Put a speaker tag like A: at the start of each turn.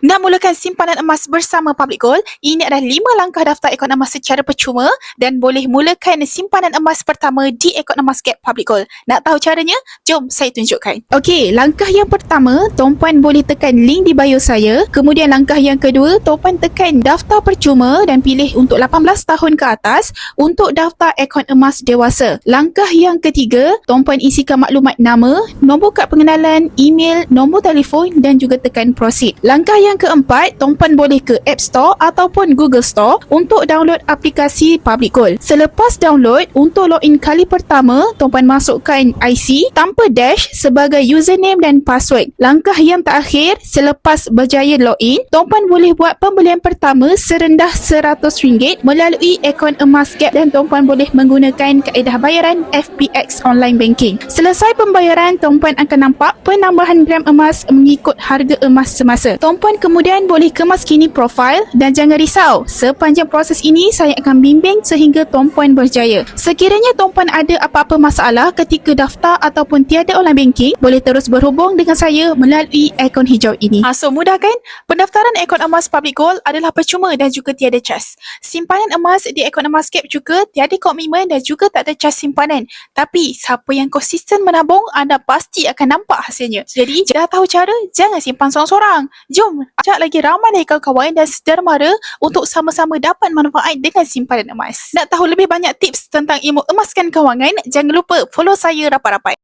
A: Nak mulakan simpanan emas bersama Public Gold, ini adalah 5 langkah daftar akaun emas secara percuma dan boleh mulakan simpanan emas pertama di akaun emas Gap Public Gold. Nak tahu caranya? Jom saya tunjukkan. Okey, langkah yang pertama, tuan-puan boleh tekan link di bio saya. Kemudian langkah yang kedua, tuan-puan tekan daftar percuma dan pilih untuk 18 tahun ke atas untuk daftar akaun emas dewasa. Langkah yang ketiga, tuan-puan isikan maklumat nama, nombor kad pengenalan, email, nombor telefon dan juga tekan proceed. Langkah yang keempat, tuan-puan boleh ke App Store ataupun Google Store untuk download aplikasi Public Gold. Selepas download, untuk login kali pertama, tuan-puan masukkan IC tanpa dash sebagai username dan password. Langkah yang terakhir, selepas berjaya login, tuan-puan boleh buat pembelian pertama serendah RM100 melalui akaun emas Gap dan tuan-puan boleh menggunakan kaedah bayaran FPX Online Banking. Selesai pembayaran, tuan-puan akan nampak penambahan gram emas mengikut harga emas semasa. Tuan-puan kemudian boleh kemas kini profil dan jangan risau, sepanjang proses ini saya akan bimbing sehingga tuan-puan berjaya. Sekiranya tuan-puan ada apa-apa masalah ketika daftar ataupun tiada online banking, boleh terus berhubung dengan saya melalui akaun hijau ini. So mudah kan? Pendaftaran akaun emas Public Gold adalah percuma dan juga tiada cas. Simpanan emas di akaun emas Gap juga tiada komitmen dan juga tak ada cas simpanan. Tapi siapa yang konsisten menabung, anda pasti akan nampak hasilnya. Jadi, dah tahu cara, jangan simpan seorang-seorang. Jom, ajak lagi ramai lagi kawan-kawan dan saudara mara untuk sama-sama dapat manfaat dengan simpanan emas. Nak tahu lebih banyak tips tentang ilmu emaskan kewangan, jangan lupa follow saya rapat-rapat.